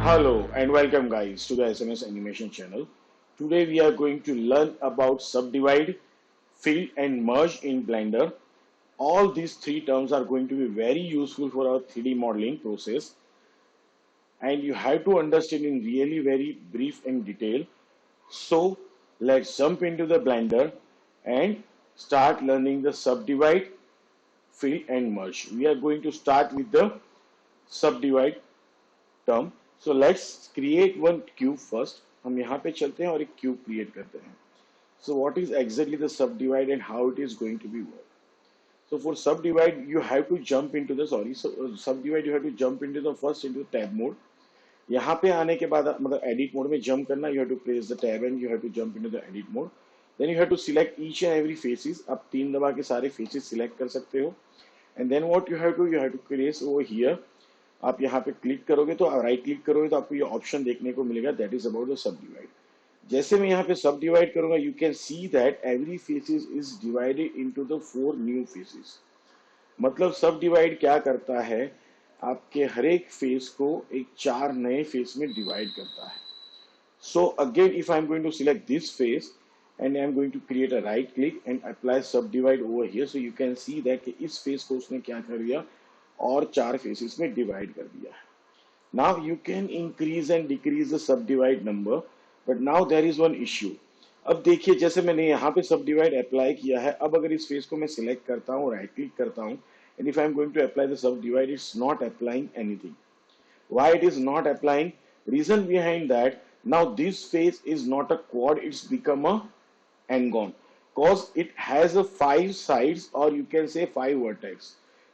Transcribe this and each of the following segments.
Hello and welcome guys to the SMS animation channel. Today we are going to learn about subdivide, fill and merge in Blender. All these three terms are going to be very useful for our 3D modeling process and you have to understand in really very brief and detail. So let's jump into the Blender and start learning the subdivide, fill and merge. We are going to start with the subdivide term. So let's create one cube first. हम यहाँ पे चलते हैं और एक cube create करते हैं. So what is exactly the subdivide and how it is going to be work? So for subdivide you have to jump into the subdivide you have to jump into the first into tab mode. यहाँ पे आने के बाद मतलब edit mode में jump करना. You have to press the tab and you have to jump into the edit mode. Then you have to select each and every faces. आप 3 दबा के सारे faces select कर सकते हो. And then what you have to place over here. आप यहाँ पे क्लिक करोगे तो राइट क्लिक करोगे तो आपको ये ऑप्शन देखने को मिलेगा दैट इज अबाउट द सब डिवाइड. जैसे मैं यहाँ पे सब डिवाइड करूंगा you can see that every faces is divided into the 4 new faces. मतलब सब डिवाइड क्या करता है आपके हर एक फेस को एक 4 नए फेस में डिवाइड करता है. So again if I am going to select this face and I am going to create a right click and apply subdivide over here. So you can see that इस face को उसने क्या कर दिया और 4 faces में divide कर दिया है. Now you can increase and decrease the subdivide number but now there is one issue. अब देखिए जैसे मैंने यहाँ पे सब डिवाइड अप्लाई किया है. अब अगर इस फेस को मैं सिलेक्ट करता हूँ राइट क्लिक करता हूँ and if I am going to apply the subdivide it's not applying anything. Why it is not applying? Reason behind that now this face is not a quad, it's become a ngon cause it has a 5 sides or you can say 5 vertex.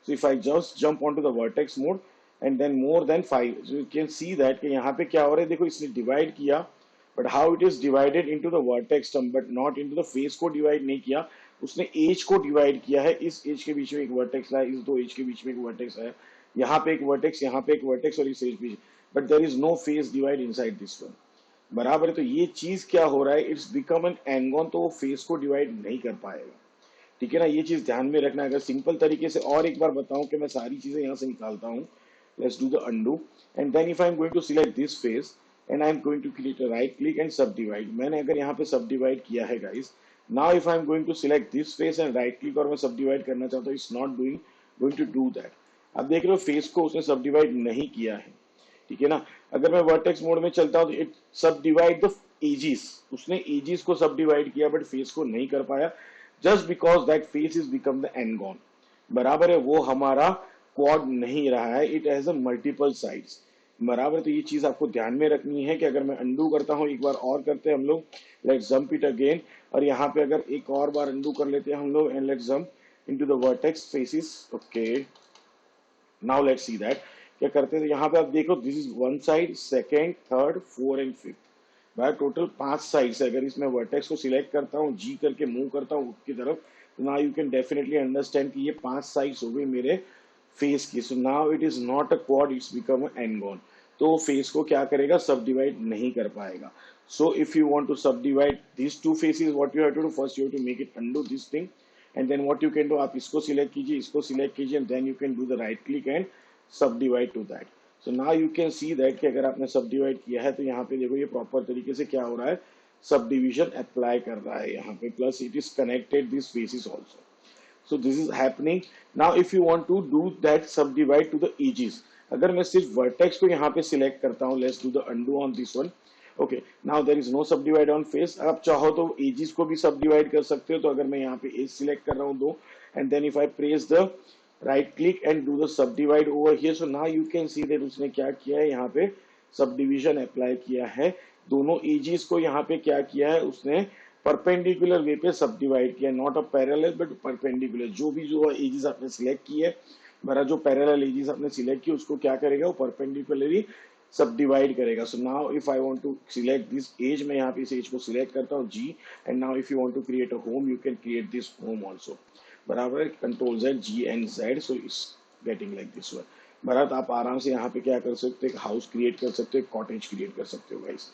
So if I just jump onto the vertex mode and then more than 5, so you can see that कि यहाँ पे क्या हो रहा है. देखो इसने divide किया but how it is divided into the vertex term but not into the face को डिवाइड नहीं किया. उसने एज को डिवाइड किया है. इस एज के बीच में एक वर्टेक्स है, इस दो एज के बीच में एक वर्टेक्स है, यहाँ पे एक वर्टेक्स, यहाँ पे एक वर्टेक्स और इस एज बीच, but there is no face divide inside this one. बराबर है. तो ये चीज क्या हो रहा है, इट्स बिकम एन एंगोन, तो वो फेस को डिवाइड नहीं कर पाएगा. ठीक है ना, ये चीज ध्यान में रखना. अगर सिंपल तरीके से और एक बार बताऊं कि मैं सारी चीजें यहां से निकालता हूं. Let's do the undo and then if I am going to select this face and I am going to click right click and subdivide. मैंने अगर यहाँ पे सब डिवाइड किया है guys. Now if I am going to select this face and right click और मैं subdivide करना चाहता हूँ, it's not going to do that. अब देख लो फेस को उसने सब डिवाइड नहीं किया है. ठीक है ना. अगर मैं वर्टेक्स मोड में चलता हूं तो इट सब डिवाइड द एजिस. उसने एजिस को सब डिवाइड किया बट फेस को नहीं कर पाया just because that face is become the ngon. बराबर है. वो हमारा क्वाड नहीं रहा है, it has a multiple sides. बराबर. तो ये चीज आपको ध्यान में रखनी है कि अगर मैं अंडू करता हूं, एक बार और करते हैं हम लोग, लेट्स जंप इट अगेन. और यहाँ पे अगर एक और बार अंडू कर लेते हैं हम लोग and let's jump into the vertex faces. Okay now let's see that क्या करते हैं. यहाँ पे आप देखो this is one side, second, third, 4 and 5. भाई टोटल 5 साइड्स है. अगर इसमें वर्टेक्स को सिलेक्ट करता हूँ, जी करके मूव करता हूँ ऊपर की तरफ, तो now you can definitely understand कि ये 5 साइड्स हो गई मेरे फेस की. So now it is not a quad, it's become a ngon. तो फेस को क्या करेगा, सब डिवाइड नहीं कर पाएगा. So if you want to subdivide this 2 faces, what you have to do, first you have to make it undo this thing and then what you can do, आप इसको select कीजिए, इसको select कीजिए and then you can do the right click and subdivide to that. So now you can see that कि अगर आपने सब divide किया है तो यहाँ पे देखो ये प्रॉपर तरीके से क्या हो रहा है, सब डिविजन अप्लाई कर रहा है यहाँ पे, plus it is connected this faces also. So this is happening. Now if you want to do that subdivide to the edges, अगर मैं सिर्फ वर्टेक्स को यहाँ पे सिलेक्ट करता हूँ, let's do the undo on this one. Okay now there is no subdivide on face. आप चाहो तो एजेस को भी सब डिवाइड कर सकते हो. तो अगर मैं यहाँ पे एज सिलेक्ट कर रहा हूँ 2 and then if I press the right click and do the subdivide over here, so now you can see that उसने क्या किया है, यहाँ पे सब डिविजन अप्लाई किया है. दोनों एजेस को यहाँ पे क्या किया है, उसने परपेंडिकुलर वे पे सब डिवाइड किया, not a parallel but perpendicular. जो एजेस आपने सिलेक्ट की है, मेरा जो पैरेलल एजेस आपने सिलेक्ट की उसको क्या करेगा, वो परपेंडिकुलरली सब डिवाइड करेगा. So now if I want to select this edge, मैं यहाँ पे इस एज को सिलेक्ट करता हूँ G and now if you want to create a home you can create this home also. बराबर है. Control Z, G and Z, so it's getting like this one. बराबर. आप आराम से यहाँ पे क्या कर सकते हो, एक हाउस क्रिएट कर सकते हो, एक कॉटेज क्रिएट कर सकते हो गाइस.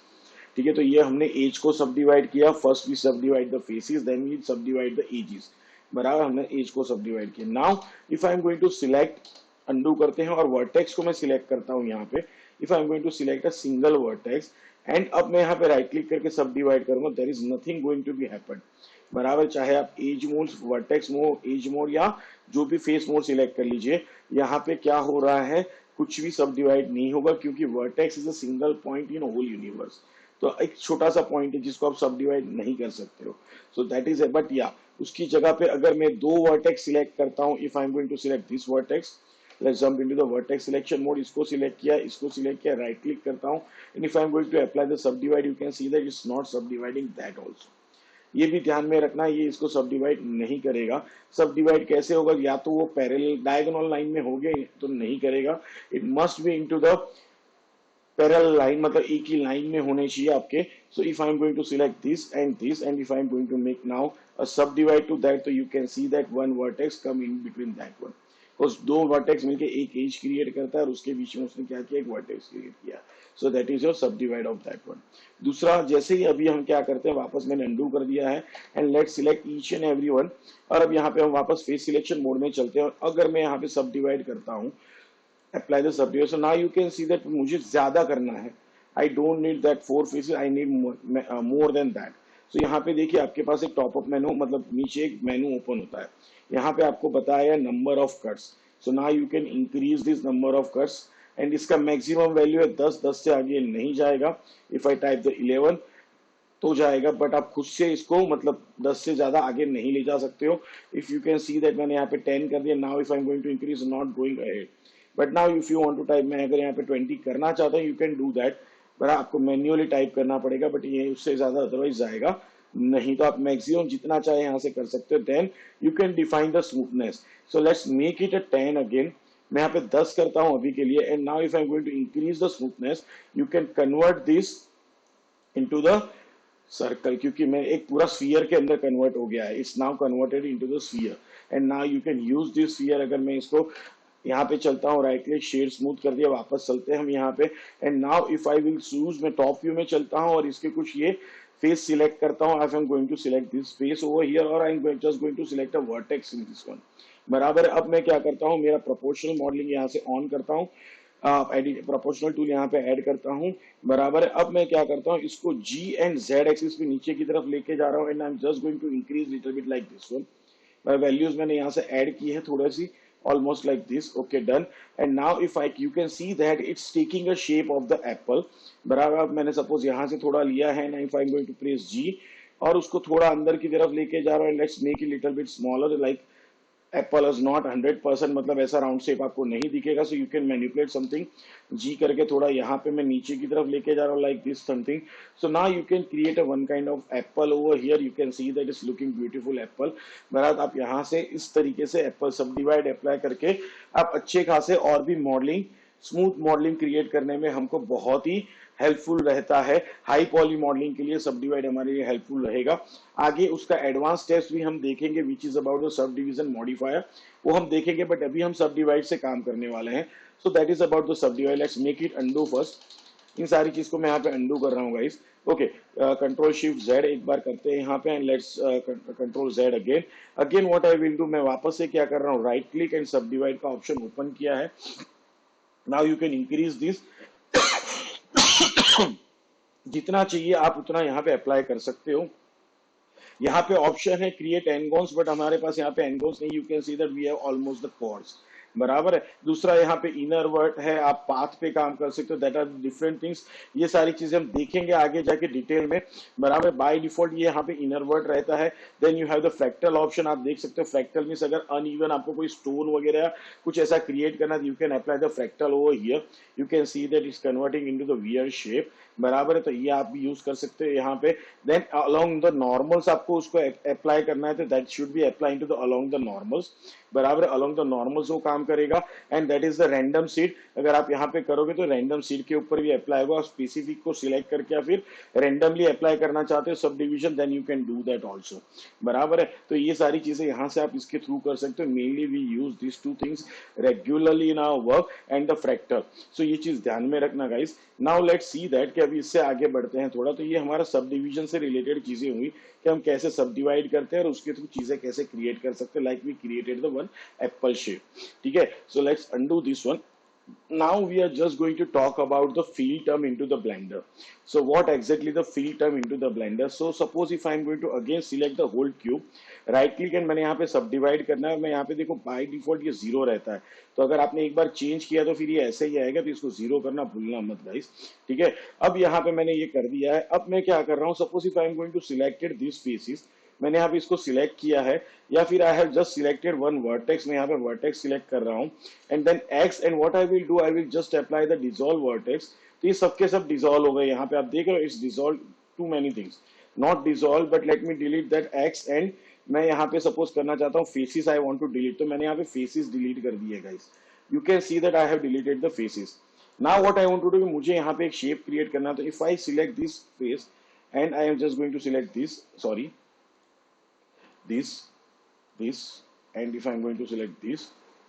ठीक है. तो ये हमने एज को सब डिवाइड किया. First we subdivide the faces, then we subdivide the edges. बराबर. हमने एज को सब डिवाइड किया. Now if I am going to select, undo करते हैं और वर्टेक्स को मैं सिलेक्ट करता हूँ यहाँ पे. If I am going to select a single vertex and अब मैं यहाँ पे राइट क्लिक करके सब डिवाइड करूंगा, there is nothing going to be happen. बराबर, चाहे आप edge mode, vertex mode, edge mode या जो भी फेस मोड सिलेक्ट कर लीजिए, यहाँ पे क्या हो रहा है, कुछ भी सब डिवाइड नहीं होगा क्योंकि vertex is a single point in whole universe. तो एक छोटा सा पॉइंट है जिसको आप सब डिवाइड नहीं कर सकते हो। सो दैट इज बट या उसकी जगह पे अगर मैं दो वर्टेक्स सिलेक्ट करता हूँ, if I am going to select this vertex, let's jump into the vertex selection mode, इसको सिलेक्ट किया, इसको सिलेक्ट किया, राइट क्लिक करता हूँ, and if I am going to apply the subdivide, you can see that it's not subdividing that also. ये भी ध्यान में रखना, ये इसको सब डिवाइड नहीं करेगा। सब डिवाइड कैसे होगा, या तो वो पैरेलल डायगोनल लाइन में हो गए तो नहीं करेगा, it must be into the parallel line, मतलब एक ही लाइन में होने चाहिए आपके। So if I am going to select this and if I am going to make now a subdivide to that, तो you can see that one vertex come in between that one, because दो vertex मिलके एक edge create करता है और उसके बीच में उसने क्या किया, एक वर्टेक्स क्रिएट किया। सो दैट इज योर सब डिवाइड ऑफ दैट वन। दूसरा, जैसे ही अभी हम क्या करते हैं, वापस मैंने अंडू कर दिया है and let's select each and every one, और अब यहाँ पे हम वापस फेस सिलेक्शन मोड में चलते हैं, और अगर मैं यहाँ पे सब डिवाइड करता हूँ, apply the subdivision, now you can see that मुझे ज्यादा करना है, I don't need that four faces, I need more than that। so यहाँ पे देखिए आपके पास एक टॉप अप मेनू, मतलब नीचे एक मेनू ओपन होता है, यहाँ पे आपको बताया number of cuts. So now you can increase this number of cuts and इसका मैक्सिमम वैल्यू है 10, 10 से आगे नहीं जाएगा। इफ आई टाइप द 11 तो जाएगा, बट आप खुद से इसको मतलब 10 से ज्यादा आगे नहीं ले जा सकते हो। If you can see that मैंने यहाँ पे 10 कर दिया, now if I am going to increase, not going ahead. But now if you want to type, मैं अगर यहाँ पे 20 करना चाहता हूँ, you can do that, but आपको मैन्युअली टाइप करना पड़ेगा, बट ये उससे ज्यादा अदरवाइज जाएगा नहीं। तो आप मैक्सिमम जितना चाहे यहाँ से कर सकते हो। Then you can define the smoothness, so let's make it a 10 again. मैं यहाँ पे 10 करता हूँ अभी के लिए, and now if I am going to increase the smoothness, you can convert this into the circle, क्योंकि मैं एक पूरा स्फीयर के अंदर कन्वर्ट हो गया है, it's now converted into the sphere, and now you can use this sphere. अगर मैं इसको यहाँ पे चलता हूँ, राइट क्लिक, शेड स्मूथ कर दिया, वापस चलते हैं हम यहाँ पे, and now if I will choose, मैं टॉप व्यू में चलता हूँ और इसके कुछ ये फेस सिलेक्ट करता हूँ, I am going to select this face over here, और I am just going to select a vertex in this one. बराबर है। अब मैं क्या करता हूँ, मेरा प्रोपोर्शनल मॉडलिंग यहाँ से ऑन करता हूँ, एडिट प्रोपोर्शनल टूल यहाँ पे ऐड करता हूँ। बराबर है। अब मैं क्या करता हूँ, इसको जी एंड जेड एक्सिस पे नीचे की तरफ लेके जा रहा हूँ, and I am just going to increase little bit like this one. Values मैंने यहाँ से ऐड की है थोड़ा सी, almost like this, okay, done। and now if I, you can see that it's taking a shape of the apple। बराबर। अब मैंने suppose यहाँ से थोड़ा लिया है, and if I'm going to press G और उसको थोड़ा अंदर की तरफ लेके जा रहा हूँ, let's make it little bit smaller, like apple is not 100%, मतलब ऐसा राउंड शेप आपको नहीं दिखेगा, so you can manipulate something, G करके थोड़ा यहाँ पे मैं नीचे की तरफ लेके जा रहा हूँ, like this something. So now you can create a one kind of Apple over here, you can see that is looking beautiful Apple. बराबर। आप यहाँ से इस तरीके से एप्पल सब डिवाइड अप्लाई करके आप अच्छे खासे और भी मॉडलिंग, स्मूथ मॉडलिंग क्रिएट करने में हमको बहुत ही हेल्पफुल रहता है। हाई पॉली मॉडलिंग के लिए सब डिवाइड हमारे लिए हेल्पफुल रहेगा। आगे उसका एडवांस टेस्ट भी हम देखेंगे, which is about the sub division modifier, वो हम देखेंगे, बट अभी हम सब डिवाइड से काम करने वाले हैं। So that is about the subdivide. Let's make it undo first. इन सारी चीज को मैं यहाँ पे अंडू कर रहा हूँ guys. Okay, control shift Z एक बार करते हैं यहाँ पे, and let's control Z again. Again what I will do, मैं वापस से क्या कर रहा हूँ, राइट क्लिक एंड सब डिवाइड का ऑप्शन ओपन किया है। Now you can increase this, जितना चाहिए आप उतना यहाँ पे अप्लाई कर सकते हो। यहाँ पे ऑप्शन है क्रिएट एनगॉन्स, बट हमारे पास यहाँ पे एनगॉन्स नहीं, you can see that we have almost the cords. बराबर है। दूसरा यहाँ पे इनर वर्ड है, आप पाथ पे काम कर सकते हो, दैट आर डिफरेंट थिंग्स। ये सारी चीजें हम देखेंगे आगे जाके डिटेल में। बराबर। बाय डिफॉल्ट ये यहाँ पे इनर वर्ड रहता है। Then you have the fractal option, आप देख सकते हो फ्रैक्टल मींस अगर अनइवन आपको कोई स्टोन वगैरह कुछ ऐसा क्रिएट करना, you can apply the fractal over here, you can see that is converting into the wear shape. बराबर है। तो ये आप भी यूज कर सकते हो यहाँ पे। देन अलोंग द नॉर्मल्स आपको उसको अप्लाई करना है, तो that should be apply to the along the normals. बराबर। अलोंग द नॉर्मल्स वो काम करेगा, and that is the random seed. अगर आप यहाँ पे करोगे तो रैंडम सीड के ऊपर भी अप्लाई होगा। स्पेसिफिक को सिलेक्ट करके या फिर रैंडमली अप्लाई करना चाहते हो subdivision, then you can do that also. बराबर है। तो ये सारी चीजें यहाँ से आप इसके थ्रू कर सकते हो। Mainly we use this two things regularly in our work and the fractal. सो ये चीज ध्यान में रखना guys. Now let's see that कि अभी इससे आगे बढ़ते हैं थोड़ा। तो ये हमारा सब डिवीजन से रिलेटेड चीजें हुई कि हम कैसे सब डिवाइड करते हैं और उसके थ्रू चीजें कैसे क्रिएट कर सकते हैं, like we created the one apple shape. ठीक है। So let's undo this one. Now we are just going to talk about the fill term into the blender. So what exactly the fill term into the blender? So suppose if I am going to again select the whole cube, right click and मैंने यहाँ पे subdivide करना है, मैं यहाँ पे देखो by default ये जीरो रहता है, तो अगर आपने एक बार चेंज किया तो फिर ये ऐसे ही आएगा, तो इसको जीरो करना भूलना मत गाइस, ठीक है। अब यहाँ पे मैंने ये कर दिया है, अब मैं क्या कर रहा हूँ, suppose if I am going to selected this faces, मैंने यहाँ पे इसको सिलेक्ट किया है, या फिर I have just selected one vertex, मैं यहाँ पे वर्टेक्स सिलेक्ट कर रहा हूँ, and then X, and what I will do, I will just apply the dissolve vertex, तो ये सबके सब डिसॉल्व हो गए, यहाँ पे आप देख रहे हो it's dissolve to many things, not dissolve, but let me delete that X, and मैं यहाँ पे सपोज करना चाहता हूँ faces I want to delete, तो मैंने यहाँ पे फेसिस डिलीट कर दिए guys, you can see that I have deleted the faces. Now what I want to do, मुझे यहाँ पे एक शेप क्रिएट करना है, तो if I select this face and I am just going to select this, sorry this, and if I'm going to select this,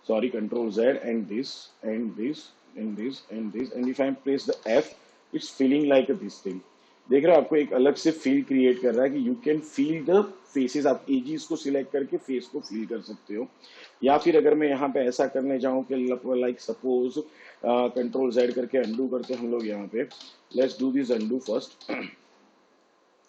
sorry, control Z, and this and this and this and this, and if I press the F, it's feeling like this thing, देख रहे हो आपको एक अलग से feel create कर रहा है कि you can feel the faces, आप एजीज को सिलेक्ट करके फेस को फील कर सकते हो। या फिर अगर मैं यहाँ पे ऐसा करने जाऊँ कि लाइक सपोज कंट्रोल जेड करके अंडू करते हम लोग, यहाँ पे let's do this undo first,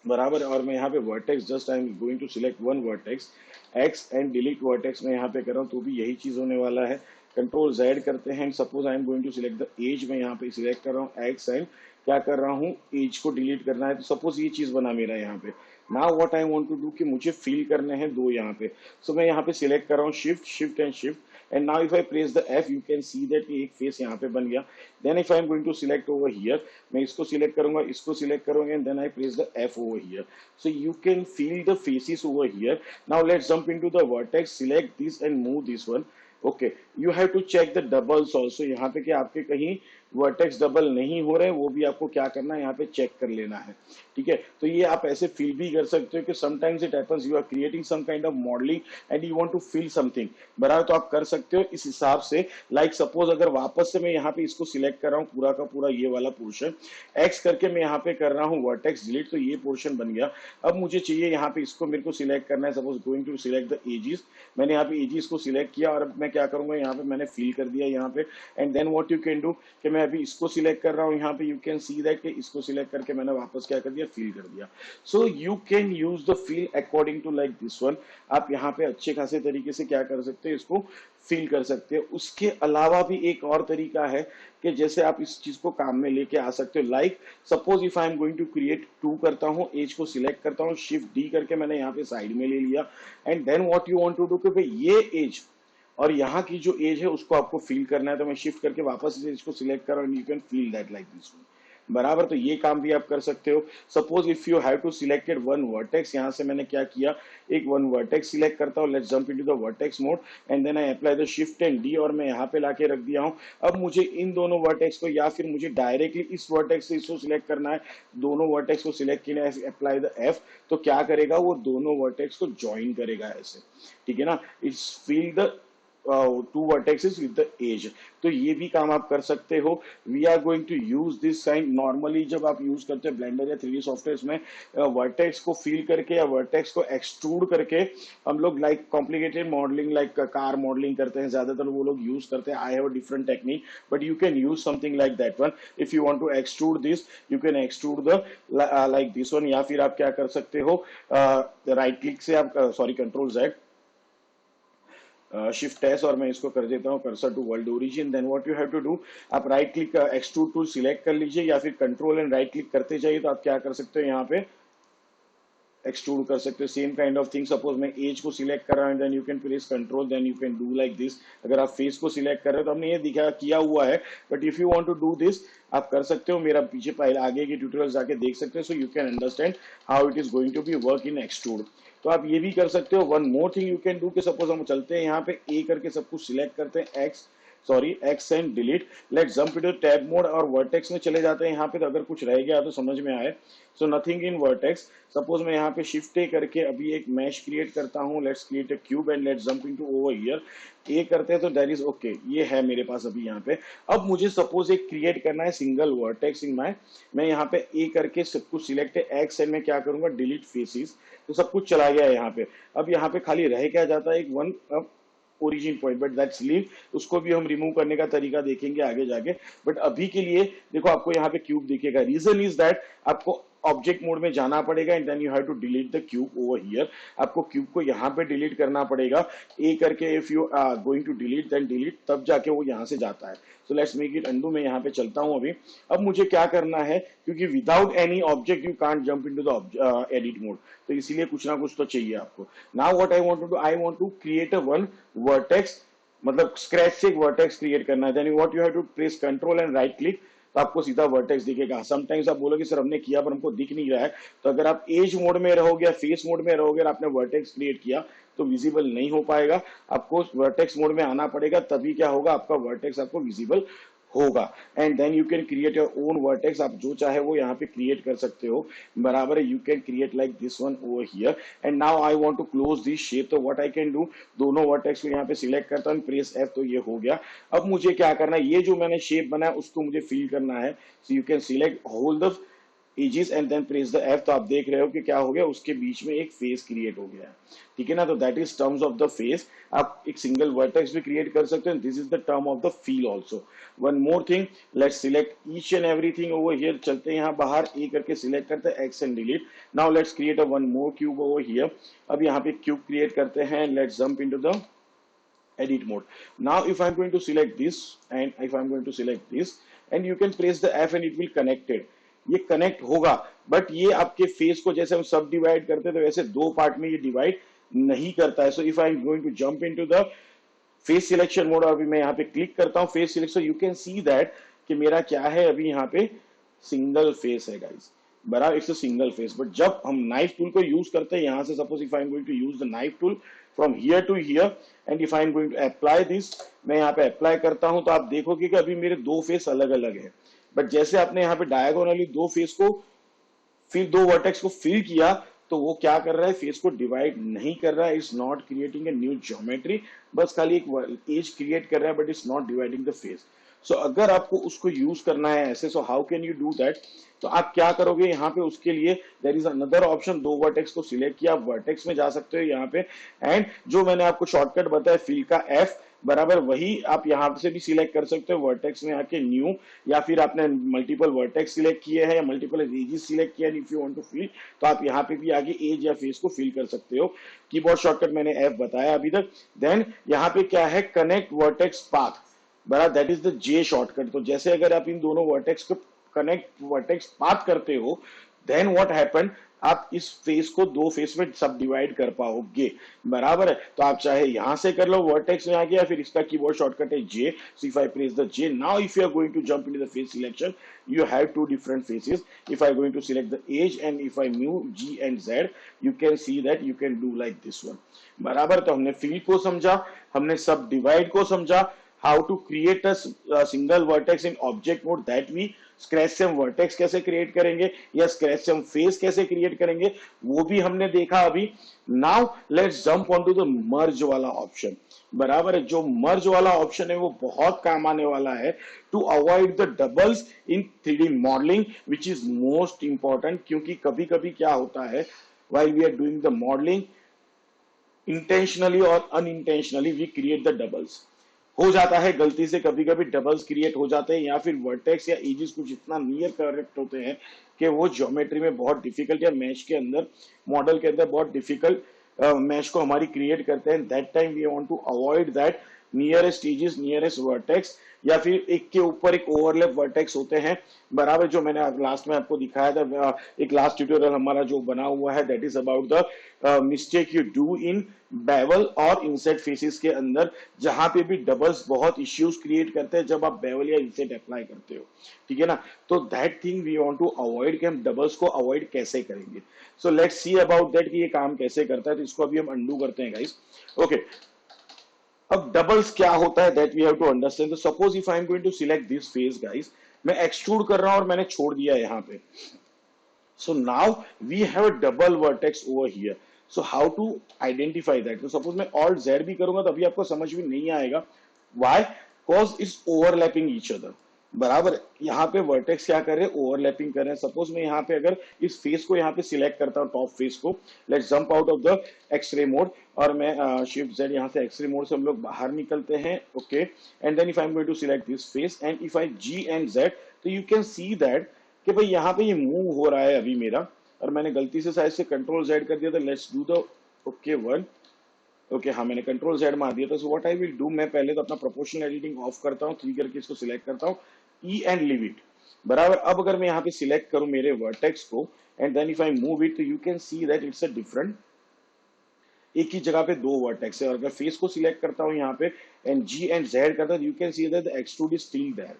बराबर, और मैं यहाँ पे vertex just I am going to select one vertex X and delete vertex मैं यहाँ पे कर रहा हूँ, तो भी यही चीज होने वाला है। कंट्रोल जेड करते हैं, suppose I am going to select the edge, मैं यहाँ पे सिलेक्ट कर रहा हूँ एक्स एंड क्या कर रहा हूँ, एज को डिलीट करना है, तो सपोज ये चीज बना मेरा यहाँ पे। Now what I want to do कि मुझे फिल करने हैं दो यहाँ पे, सो मैं यहाँ पे सिलेक्ट कर रहा हूँ shift shift and shift, and now if I press the F you can see that एक फेस यहाँ पे बन गया। then if I am going to select over here, मैं इसको सिलेक्ट करूंगा, इसको सिलेक्ट करूंगा, and then I press the F over here, so you can feel the faces over here। now let's jump into the vertex, select this and move this one, okay, you have to check the doubles also, यहाँ पे कि आपके कहीं vertex double नहीं हो रहे, वो भी आपको क्या करना है यहाँ पे चेक कर लेना है, ठीक है। तो ये आप ऐसे फील भी कर सकते हो कि sometimes it happens you are creating some kind of modelling and you want to feel something, बराबर, तो आप कर सकते हो इस हिसाब से। लाइक सपोज अगर वापस से मैं यहाँ पे इसको सिलेक्ट कर रहा हूँ पूरा का पूरा ये वाला पोर्शन, एक्स करके मैं यहाँ पे कर रहा हूँ वर्टेक्स डिलीट, तो ये पोर्शन बन गया। अब मुझे चाहिए यहाँ पे इसको मेरे को सिलेक्ट करना है, suppose going to select the edges, मैंने यहाँ पे एजिस को सिलेक्ट किया, और अब मैं क्या करूंगा यहाँ पे मैंने फिल कर दिया यहाँ पे, and then what you can do कि मैं अभी इसको सिलेक्ट कर रहा हूँ यहाँ पे, यू कैन सी दैट कि इसको सिलेक्ट करके मैंने वापस क्या कर दिया, फिल कर दिया। So you can use the fill according to like this one, आप यहाँ पे अच्छे खासे तरीके से क्या कर सकते हैं, इसको फील कर सकते हैं। उसके अलावा भी एक और तरीका है कि जैसे आप इस चीज को काम में लेके आ सकते हो, like suppose if I am going to create two करता हूँ, एज को सिलेक्ट करता हूँ, शिफ्ट डी करके मैंने यहाँ पे साइड में ले लिया, and then what you want to do कि भाई ये एज और यहाँ की जो एज है उसको आपको फील करना है, तो मैं शिफ्ट करके वापस इस एज को सिलेक्ट कर रहा हूँ, you can feel that like this one, बराबर, तो ये काम भी आप कर सकते हो। Suppose if you have to selected one vertex, यहाँ से मैंने क्या किया, एक वन वर्टेक्स सिलेक्ट करता हूँ, let's jump into the vertex mode, and then I apply the shift and D, और मैं यहाँ पे लाके रख दिया हूँ। अब मुझे इन दोनों वर्टेक्स को या फिर मुझे डायरेक्टली इस वर्टेक्स से इसको सिलेक्ट करना है, दोनों वर्टेक्स को सिलेक्ट किया है, अप्लाई द एफ, तो क्या करेगा वो दोनों वर्टेक्स को ज्वाइन करेगा ऐसे, ठीक है ना, it's feel the two vertexes with the edge, तो ये भी काम आप कर सकते हो। We are going to use this sign, normally जब आप यूज करते हैं ब्लेंडर या 3D सॉफ्टवेयर में, वर्टेक्स को फील करके या वर्टेक्स को एक्सट्रूड करके हम लोग like complicated modelling like car modelling करते हैं, ज्यादातर वो लोग यूज करते हैं। I have a different technique but you can use something like that one. If you want to extrude this you can extrude the like this one, या फिर आप क्या कर सकते हो, राइट क्लिक से आप sorry control Z shift S, और मैं इसको कर देता हूँ cursor to world origin. Then what you have to do, आप right click extrude tool select कर लीजिए, या फिर कंट्रोल एंड राइट क्लिक करते जाइए, तो आप क्या कर सकते हो यहाँ पे एक्सट्रूड कर सकते हो। Same kind of thing, suppose मैं एज को सिलेक्ट कर रहा हूँ, then you can press control, then you can do like this. अगर आप फेस को सिलेक्ट कर रहे हो तो हमने ये दिखा किया हुआ है, but if you want to do this आप कर सकते हो, मेरा पीछे पहले आगे के ट्यूटोरियल जाके देख सकते हो, so you can understand how it is going to be work in extrude. तो आप ये भी कर सकते हो। One more thing you can do कि सपोज हम चलते हैं यहाँ पे ए करके सब कुछ सिलेक्ट करते हैं, X and delete, let jump into tab mode और वर्टेक्स में चले जाते हैं यहाँ पे, तो अगर कुछ रह गया तो समझ में आए। So nothing in vertex, suppose मैं यहाँ पे शिफ्ट ए करके अभी एक मैश क्रिएट करता हूँ, let's create a cube and let's jump into over here, A करते हैं तो दैट इज ओके, ये है मेरे पास अभी यहाँ पे। अब मुझे सपोज एक क्रिएट करना है सिंगल वर्टेक्स इन माय, मैं यहाँ पे ए करके सब कुछ सिलेक्ट है, एक्स एंड मैं क्या करूंगा डिलीट फेसिस, तो सब कुछ चला गया है यहाँ पे। अब यहाँ पे खाली रह क्या जाता है एक वन, अब origin point, but that's leave, उसको भी हम रिमूव करने का तरीका देखेंगे आगे जाके। बट अभी के लिए देखो आपको यहाँ पे क्यूब दिखेगा। रीजन इज दैट आपको ऑब्जेक्ट मोड में जाना पड़ेगा and then you have to delete the cube over here. आपको क्यूब को यहाँ पे डिलीट करना पड़ेगा ए करके। If you are going to delete then delete, तब जाके वो यहाँ से जाता है। So let's make it undo. मैं यहाँ पे चलता हूँ अभी। अब मुझे क्या करना है, क्योंकि without any object you can't jump into the edit mode, तो इसीलिए कुछ ना कुछ तो चाहिए आपको। Now what I want to do, I want to create a one vertex, मतलब स्क्रैच से एक वर्टेक्स क्रिएट करना है। Then what you have to press control and right click, तो आपको सीधा वर्टेक्स दिखेगा। समटाइम्स आप बोलोगे सर हमने किया पर हमको दिख नहीं रहा है, तो अगर आप एज मोड में रहोगे या फेस मोड में रहोगे और आपने वर्टेक्स क्रिएट किया तो विजिबल नहीं हो पाएगा। आपको वर्टेक्स मोड में आना पड़ेगा, तभी क्या होगा, आपका वर्टेक्स आपको विजिबल होगा। And then you can create your own vertex, आप जो चाहे वो यहाँ पे क्रिएट कर सकते हो, बराबर है। You can create like this one over here. And now I want to close this shape, तो व्हाट आई कैन डू, दोनों वर्टेक्स को यहाँ पे सिलेक्ट करता हूँ, प्रेस एफ, तो ये हो गया। अब मुझे क्या करना है, ये जो मैंने शेप बनाया उसको मुझे फिल करना है। So you can select hold the edges and then press the F, तो आप देख रहे हो कि क्या हो गया, उसके बीच में एक फेस क्रिएट हो गया है, ठीक है ना। तो that is terms of the face. आप एक सिंगल वर्टेक्स भी क्रिएट कर सकते हैं, this is the term of the feel also. One more thing, let's select each and everything over here. चलते हैं यहाँ बाहर, ए करके सिलेक्ट करते हैं, X and delete. Now let's create a one more cube over here. अब यहाँ पे क्यूब क्रिएट करते हैं, let's jump into the edit mode. Now if I'm going to select this and if I'm going to select this and you can press the F and it will connected, ये connect होगा। But ये आपके face को जैसे हम सब divide करते हैं तो वैसे दो पार्ट में ये डिवाइड नहीं करता है। So if I am going to jump into the face selection mode, अभी मैं यहाँ पे क्लिक करता हूँ face selection, you can see that कि मेरा क्या है, अभी यहाँ पे सिंगल फेस है गाइस, बराबर, it's a single face. But जब हम नाइफ टूल को यूज करते हैं यहाँ से, suppose if I am going to use the knife tool from here to here and if I am going to apply this, मैं यहाँ पे अप्लाई करता हूं, तो आप देखोगे कि अभी मेरे दो फेस अलग अलग है। बट जैसे आपने यहाँ पे डायगोनली दो फेस को, फिर दो वर्टेक्स को फिल किया, तो वो क्या कर रहा है, फेस को डिवाइड नहीं कर रहा है, it's not creating a new geometry, बस खाली एक एज क्रिएट कर रहा है, but it's not dividing the face. So अगर आपको उसको यूज करना है ऐसे, so how can you do that, तो आप क्या करोगे, यहाँ पे उसके लिए देयर इज अनदर ऑप्शन, दो वर्टेक्स को सिलेक्ट किया, वर्टेक्स में जा सकते हो यहाँ पे, एंड जो मैंने आपको शॉर्टकट बताया फिल का एफ, बराबर, वही आप यहाँ से भी सिलेक्ट कर सकते हो वर्टेक्स में आके न्यू, या फिर आपने मल्टीपल वर्टेक्स सिलेक्ट किए हैं या मल्टीपल एजेस सिलेक्ट किया, if you want to fill, तो आप यहाँ पे भी आगे एज या फेस को फिल कर सकते हो। कीबोर्ड शॉर्टकट मैंने एफ बताया अभी तक। देन यहाँ पे क्या है, कनेक्ट वर्टेक्स पाथ, बराबर, that is the J shortcut. तो जैसे अगर आप इन दोनों वर्टेक्स को कनेक्ट वर्टेक्स पाथ करते हो, देन व्हाट हैपन, आप इस फेस को दो फेस में सब डिवाइड कर पाओगे, बराबर है। तो आप चाहे यहां से कर लो वर्टेक्स में आके, या फिर इसका कीबोर्ड शॉर्टकट है J. So if I press the J, now if you are going to jump into the face selection, you have two different faces. If I going to select the age and if I move G and Z, you can see that you can do like this one, बराबर। तो हमने fill को समझा, हमने सब divide को समझा, how to create a single vertex in object mode, that we scratch से हम वर्टेक्स कैसे क्रिएट करेंगे या स्क्रैच से हम फेस कैसे क्रिएट करेंगे, वो भी हमने देखा अभी। Now let's jump on to the merge वाला ऑप्शन, बराबर है। जो मर्ज वाला ऑप्शन है वो बहुत काम आने वाला है to avoid the doubles in 3D modelling, which is most important, क्योंकि कभी कभी क्या होता है, while we are doing the modelling, intentionally और unintentionally we create the doubles, हो जाता है गलती से, कभी कभी डबल्स क्रिएट हो जाते हैं, या फिर वर्टेक्स या एजेस कुछ इतना नियर करेक्ट होते हैं कि वो ज्योमेट्री में बहुत डिफिकल्ट, या मैश के अंदर, मॉडल के अंदर बहुत डिफिकल्ट मैश को हमारी क्रिएट करते हैं। That time we want to avoid that, nearest edges, nearest vertex, या फिर एक के ऊपर एक ओवरलैप वर्टेक्स होते हैं, बराबर, जो मैंने लास्ट में आपको दिखाया था, एक लास्ट ट्यूटोरियल हमारा जो बना हुआ है, that is about the mistake you do in bevel और इंसेट फेसेस के अंदर, जहां पे भी डबल्स बहुत इश्यूज क्रिएट करते हैं जब आप बेवल या इंसेट अप्लाई करते हो, ठीक है ना। तो that thing we want to avoid, कि हम डबल्स को अवॉइड कैसे करेंगे। So let's see about that कि ये काम कैसे करता है। तो इसको अभी हम अंडू करते हैं गाइस। ओके, अब डबल्स क्या होता है, that we have to understand. तो suppose if I am going to select this face guys, मैं एक्सट्रूड कर रहा हूं और मैंने छोड़ दिया यहाँ पे, so now we have a double vertex over here, so how to identify that। तो सपोज मैं Alt Z भी करूंगा तो अभी आपको समझ में नहीं आएगा, why, cause it's overlapping each other, बराबर। यहाँ पे वर्टेक्स क्या कर रहे हैं, ओवरलैपिंग कर रहे हैं। सपोज मैं यहाँ पे अगर इस फेस को यहाँ पे सिलेक्ट करता हूँ, टॉप फेस को, let's jump out of the X-ray mode, और मैं शिफ्ट जेड यहाँ से एक्सरे मोड से हम लोग बाहर निकलते हैं, okay. And then if I am going to select this face and if I G and Z, तो यू कैन सी दैट कि भाई यहाँ पे ये मूव हो रहा है अभी मेरा, और मैंने गलती से शायद से कंट्रोल जेड कर दिया था। Let's do the okay one, okay हाँ मैंने कंट्रोल जेड मार दिया था। सो व्हाट आई विल डू, मैं पहले तो अपना प्रोपोर्शनल एडिटिंग ऑफ करता हूँ, 3 करके इसको सिलेक्ट करता हूँ, ई एंड लीव इट, बराबर। अब अगर मैं यहाँ पे सिलेक्ट करूँ मेरे वर्टेक्स को and then if I move it, तो you can see that it's a different, एक ही जगह पे 2 वर्टेक्स है। और अगर फेस को सिलेक्ट करता हूँ यहाँ पे एंड जी एंड जेड करता हूँ, you can see that extrude is still there,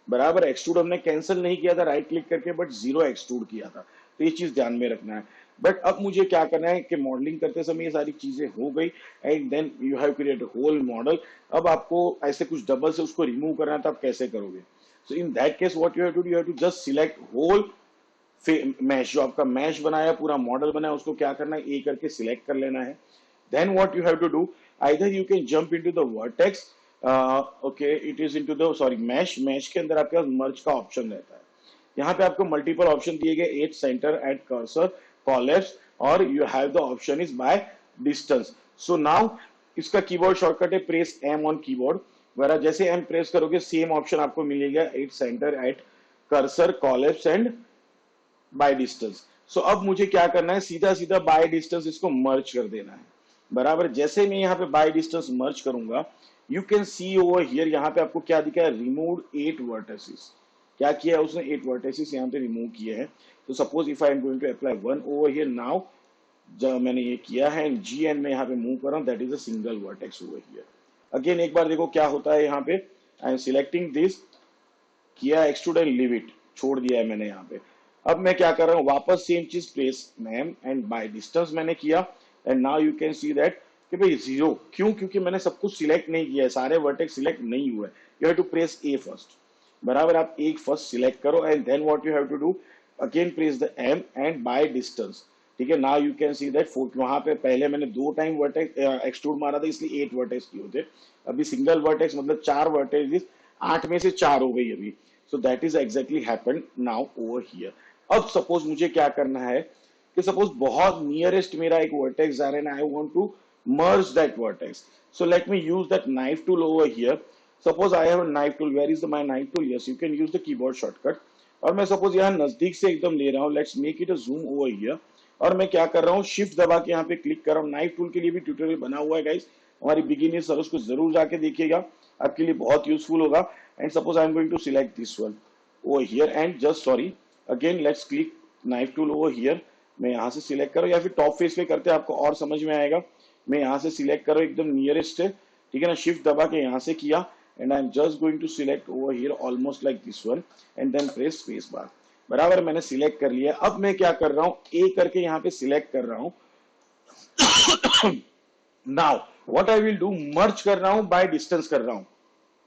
बराबर। एक्सट्रूड हमने कैंसिल नहीं किया था राइट क्लिक करके, बट जीरो एक्सट्रूड किया था, तो ये चीज ध्यान में रखना है। बट अब मुझे क्या करना है कि मॉडलिंग करते समय ये सारी चीजें हो गई and then you have create whole model. अब आपको ऐसे कुछ डबल से उसको रिमूव करना है, तो आप कैसे करोगे? So in that case what you have to do, you have to just select whole mesh, जो आपका मैश बनाया पूरा मॉडल बनाया, उसको क्या करना है, ए करके सिलेक्ट कर लेना है। then what you have to do, either you can jump into the vertex, okay it is into the sorry mesh के अंदर आपके पास merge का ऑप्शन रहता है। यहाँ पे आपको मल्टीपल ऑप्शन दिए गए, at centre, at cursor, collapse, और you have the option is by distance. So now इसका कीबोर्ड शॉर्टकट है प्रेस एम ऑन कीबोर्ड, वगैरह जैसे एम प्रेस करोगे सेम ऑप्शन आपको मिलेगा, at centre, at cursor, collapse and by distance. So अब मुझे क्या करना है, सीधा सीधा बाय डिस्टेंस इसको मर्ज कर देना है, बराबर। जैसे मैं यहाँ पे बाय डिस्टेंस मर्ज करूंगा, you can C over here, यहाँ पे आपको क्या दिखा है, रिमूव 8 वर्टिसेस। क्या किया है उसने, 8 वर्टिसेस यहाँ पे रिमूव किए हैं। तो suppose if I am going to apply one over here now, जब मैंने ये किया है जी एन में यहाँ पे मूव कर रहा हूँ, that is a single vertex over here. Again एक बार देखो क्या होता है, यहाँ पे आई एम सिलेक्टिंग दिस, किया एक्सट्रूड एंड लीव इट, छोड़ दिया है मैंने यहाँ पे। अब मैं क्या कर रहा हूँ, वापस सेम चीज place ma'am and by distance मैंने किया and now you can see that कि भाई जीरो, क्यों? क्योंकि मैंने सब कुछ सिलेक्ट नहीं किया है, सारे वर्टेक्स सिलेक्ट नहीं हुए। You have to press A first, बराबर। आप एक फर्स्ट सिलेक्ट करो and then what you have to do, again press the M and by distance, ठीक है। Now you can see that वहां पे पहले मैंने 2 टाइम वर्टेक्स एक्सट्रूड मारा था, इसलिए 8 वर्टेक्स किए होते। अभी सिंगल वर्टेक्स मतलब 4 वर्टेक्स, 8 में से 4 हो गई अभी। सो that is exactly happened now over here. अब सपोज मुझे क्या करना है कि सपोज बहुत नियरेस्ट मेरा एक वर्टेक्स आ रहा है, I want to merge that vertex. So let me use that knife tool over here. Suppose I have a knife tool, where is my knife tool, yes you can use the keyboard shortcut. और मैं suppose यहाँ नजदीक से एकदम ले रहा हूँ, let's make it a Zoom over here. और मैं क्या कर रहा हूँ, शिफ्ट दबा के यहाँ पे क्लिक कर रहा हूँ। नाइफ टूल के लिए भी ट्यूटोरियल बना हुआ है गाइस, हमारी बिगिनर्स सर, उसको जरूर जाके देखिएगा, आपके लिए बहुत यूजफुल होगा। And suppose I am going to select this one over here and just sorry again let's click knife tool over here. मैं यहाँ से सिलेक्ट करो या फिर टॉप फेस पे करते हैं, आपको और समझ में आएगा। मैं यहाँ से सिलेक्ट करो एकदम नियरेस्ट है, ठीक है ना, शिफ्ट दबा के यहाँ से किया and I am just going to select over here almost like this one and then press space bar, बराबर। मैंने सिलेक्ट कर लिया। अब मैं क्या कर रहा हूँ, ए करके यहाँ पे सिलेक्ट कर रहा हूँ। Now what I will do, merge कर रहा हूँ, बाय डिस्टेंस कर रहा हूँ।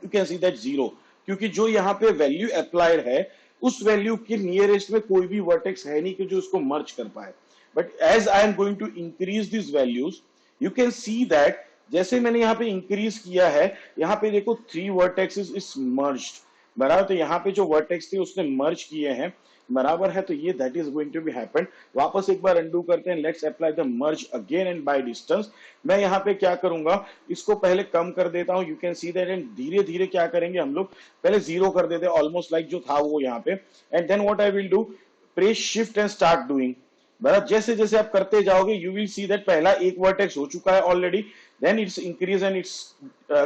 You can see that zero, क्योंकि जो यहाँ पे वैल्यू अप्लाइड है उस वैल्यू के नियरेस्ट में कोई भी वर्टेक्स है नहीं कि जो उसको मर्ज कर पाए। But as I am going to increase this values, you can see that जैसे मैंने यहाँ पे इंक्रीज किया है, यहाँ पे देखो 3 वर्टेक्सेस इज मर्ज्ड, बराबर। तो यहाँ पे जो वर्टेक्स थे उसने मर्ज किए हैं, बराबर है। तो ये that is going to be happen. वापस एक बार अंडू करते हैं, let's apply the merge again and by distance. मैं यहाँ पे क्या करूंगा, इसको पहले कम कर देता हूं, you can see that. And धीरे धीरे क्या करेंगे हम लोग, पहले 0 कर देते हैं ऑलमोस्ट लाइक जो था वो यहाँ पे। And then what I will do, press shift and start doing, बराबर। जैसे जैसे आप करते जाओगे यू विल सी दैट पहला एक वर्टेक्स हो चुका है already, then it's increase and it's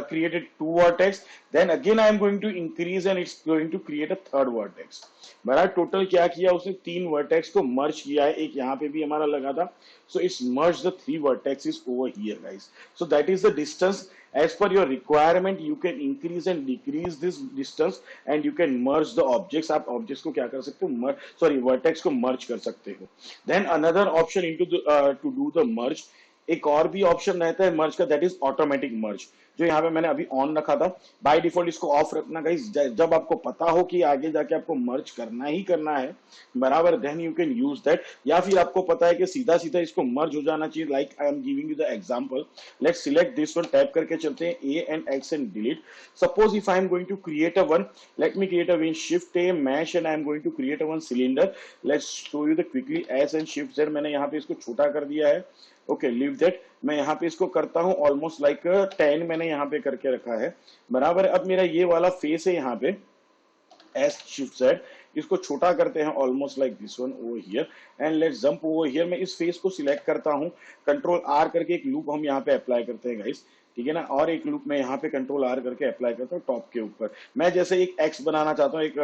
created 2 vertex, then again I am going to increase and it's going to create a third vertex, बराबर। टोटल क्या किया उसने, 3 वर्टेक्स को मर्ज किया है, एक यहाँ पे भी हमारा लगा था। So it's merge the 3 vertexes over here guys. So that is the distance as per your requirement. You can increase and decrease this distance and you can merge the objects. आप objects को क्या कर सकते हो, sorry vertex को merge कर सकते हो। Then another option into the to do the merge, एक और भी ऑप्शन रहता है मर्ज का, दैट इज ऑटोमेटिक मर्ज, जो यहाँ पे मैंने अभी ऑन रखा था। बाय डिफॉल्ट इसको ऑफ रखना गाइस, जब आपको पता हो कि आगे जाके आपको मर्ज करना ही करना है, बराबर, then you can use that. या फिर आपको पता है कि सीधा सीधा इसको मर्ज हो जाना चाहिए, like I am giving you the example. Let's select this one, tap करके चलते हैं A and X and delete. Suppose if I am going to create a one, let me create a one, shift A mesh and I am going to create a one cylinder. Let's show you the quickly S and shift Z, मैंने यहाँ पे इसको छोटा कर दिया है okay leave that, मैं यहाँ पे इसको करता हूँ ऑलमोस्ट लाइक 10 मैंने यहाँ पे करके रखा है, बराबर है। अब मेरा ये वाला फेस है यहाँ पे एस शिफ्ट जेड, इसको छोटा करते हैं almost like this one over here and let's jump over here. मैं इस फेस को सिलेक्ट करता हूँ, कंट्रोल आर करके एक लूप हम यहाँ पे अप्लाई करते हैं गाइस, ठीक है ना, और एक लूप मैं यहाँ पे कंट्रोल आर करके अप्लाई करता हूँ टॉप के ऊपर। मैं जैसे एक एक्स बनाना चाहता हूँ, एक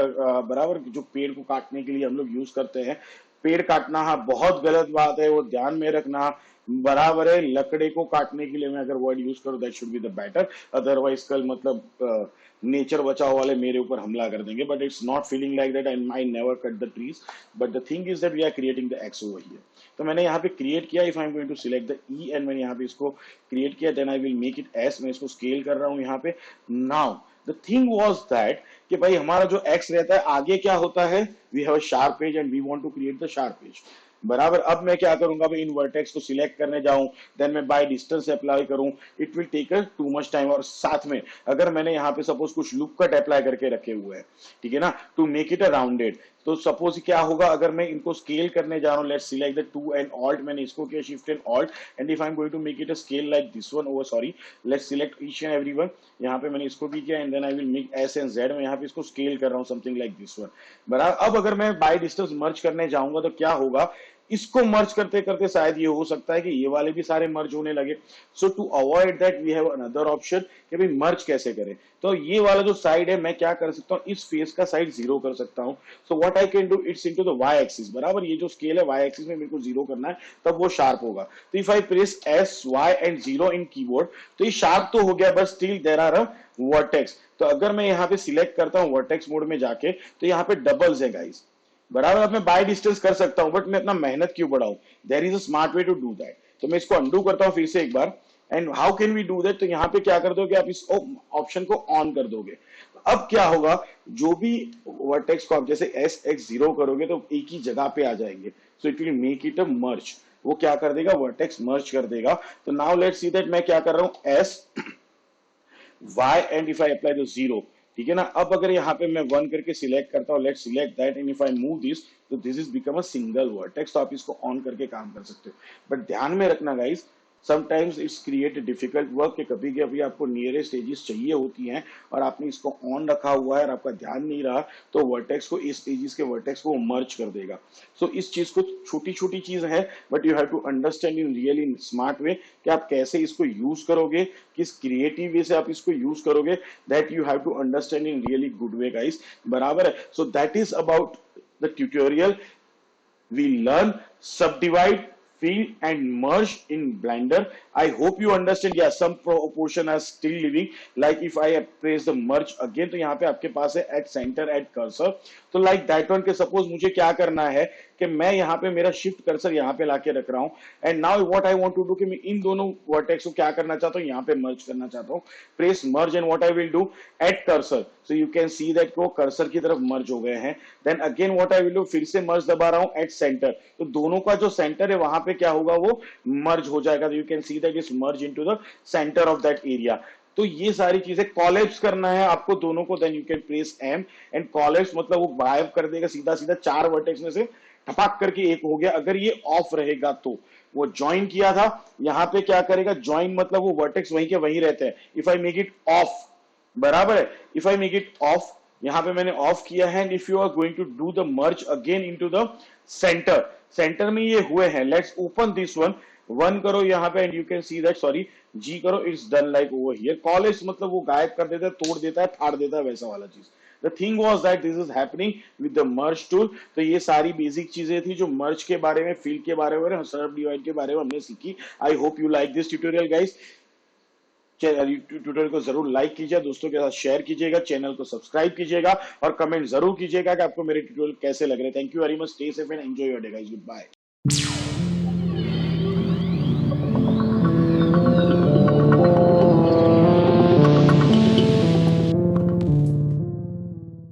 बराबर जो पेड़ को काटने के लिए हम लोग यूज करते हैं, पेड़ काटना हाँ बहुत गलत बात है, वो ध्यान में रखना, बराबर है। लकड़े को काटने के लिए मैं अगर वर्ड यूज करूँ that should be the better, otherwise कल मतलब नेचर बचाओ वाले मेरे ऊपर हमला कर देंगे, but it's not feeling like that and I never cut the trees, but the thing is that we are creating the X over here. तो मैंने यहाँ पे क्रिएट किया, if I am going to select the E and मैंने यहाँ पे इसको create किया, then I will make it S, मैं इसको स्केल कर रहा हूँ यहाँ पे। Now the thing was that कि भाई हमारा जो एक्स रहता है आगे क्या होता है, we have a sharp edge and we want to create the sharp edge, बराबर। अब मैं क्या करूंगा भाई, इन वर्टेक्स को सिलेक्ट करने जाऊं, देन मैं बाय डिस्टेंस अप्लाई करूं, it will take too much time. और साथ में अगर मैंने यहाँ पे सपोज कुछ लूप कट अप्लाई करके रखे हुए हैं, ठीक है ना, to make it a rounded, तो सपोज क्या होगा अगर मैं इनको स्केल करने जा रहा हूं, let's select the 2 and alt, मैंने इसको किया shift and alt, and if I am going to make it a scale like this one over, sorry, let's select each and everyone, यहाँ पे मैंने इसको भी किया and then I will make S and Z, मैं यहाँ पे इसको स्केल कर रहा हूँ समथिंग लाइक दिस वन, बराबर। अब अगर मैं बाय डिस्टेंस मर्ज करने जाऊंगा तो क्या होगा, इसको मर्ज करते करते शायद ये हो सकता है कि ये वाले भी सारे मर्ज होने लगे। So to avoid that we have another option कि भाई मर्ज कैसे करें। तो ये वाला जो साइड है मैं क्या कर सकता हूँ, इस फेस का साइड 0 कर सकता हूँ। So what I can do, it's into the Y axis, बराबर, ये जो स्केल है वाई एक्सिस में मेरे को 0 करना है, तब वो शार्प होगा। तो if I press S Y and 0 in keyboard, तो ये शार्प तो हो गया, but still there are a vertex. तो अगर मैं यहाँ पे सिलेक्ट करता हूँ वर्टेक्स मोड में जाके, तो यहाँ पे डबल्स है गाइस, बराबर। अब मैं बाय डिस्टेंस कर सकता हूं, बट मैं इतना मेहनत क्यों बढ़ाऊं, there is a smart way to do that. तो मैं इसको अंडू करता हूं फिर से एक बार, and how can we do that, तो यहाँ पे क्या कर दोगे आप, इस ऑप्शन को ऑन कर दोगे। अब क्या होगा, जो भी वर्टेक्स को आप जैसे एस एक्स 0 करोगे तो एक ही जगह पे आ जाएंगे, so it will make it a merge, वो क्या कर देगा, वर्टेक्स मर्ज कर देगा। तो नाउ लेट्स सी दैट मैं क्या कर रहा हूं, S y and if I apply the 0, ठीक है ना। अब अगर यहाँ पे मैं 1 करके सिलेक्ट करता हूँ, let's select that and if I move this, तो this is become a single vertex. तो आप इसको ऑन करके काम कर सकते हो, बट ध्यान में रखना guys, sometimes it's create difficult work, कि कभी कभी आपको नियरेस्ट एजेस चाहिए होती हैं और आपने इसको ऑन रखा हुआ है और आपका ध्यान नहीं रहा, तो वर्टेक्स को, इस एजेस के वर्टेक्स को मर्ज कर देगा। सो इस चीज को, छोटी छोटी चीज है, but you have to understand in really smart way कि आप कैसे इसको यूज करोगे, किस क्रिएटिव वे से आप इसको यूज करोगे, that you have to understand in really good way guys, बराबर है। So that is about the tutorial, we learn subdivide, fill and merge in blender. I hope you understand. Yeah, some portion are still living, like if I press the merge again, तो यहाँ पे आपके पास है at center at cursor, तो like that one के suppose मुझे क्या करना है कि मैं यहाँ पे मेरा शिफ्ट कर्सर यहाँ पे लाके रख रहा हूँ, and now what I want to do कि मैं इन दोनों वर्टेक्स को क्या करना चाहता हूँ, यहाँ पे मर्ज करना चाहता हूँ। Press merge and what I will do, at cursor, so you can see that वो कर्सर की तरफ मर्ज हो गए हैं। Then again what I will do, फिर से मर्ज दबा रहा हूँ एट सेंटर, तो दोनों का जो सेंटर है वहां पे क्या होगा, वो मर्ज हो जाएगा। You can see that is merge into the centre of that area. तो ये सारी चीजें कॉलेप्स करना है आपको दोनों को, then you can press M and collapse, मतलब वो गायब कर देगा सीधा सीधा 4 वर्टेक्स में से ठपाक करके एक हो गया। अगर ये ऑफ रहेगा तो वो ज्वाइन किया था, यहाँ पे क्या करेगा, ज्वाइन मतलब वो वर्टेक्स वहीं के वहीं रहते हैं। If I make it off, बराबर है, if I make it off, यहाँ पे मैंने ऑफ किया है, and if you are going to do the merge again into the center, center में ये हुए हैं, लेट्स ओपन दिस वन, 1 करो यहाँ पे and you can see that, sorry G करो, it's done like over here. कॉलेज मतलब वो गायब कर देता है, तोड़ देता है, फाड़ देता है, वैसा वाला चीज। The thing was that this is happening with the merge tool। तो ये सारी बेसिक चीजें थी जो मर्ज के बारे में, फिल के बारे में, सब डिवाइड के बारे में हमने सीखी। I hope you like this tutorial guys. Tutorial को जरूर लाइक कीजिए, दोस्तों के साथ शेयर कीजिएगा, चैनल को सब्सक्राइब कीजिएगा और कमेंट जरूर कीजिएगा कि आपको मेरे ट्यूटोरियल कैसे लग रहे हैं। Thank you very much, stay safe and enjoy your day guys, good bye.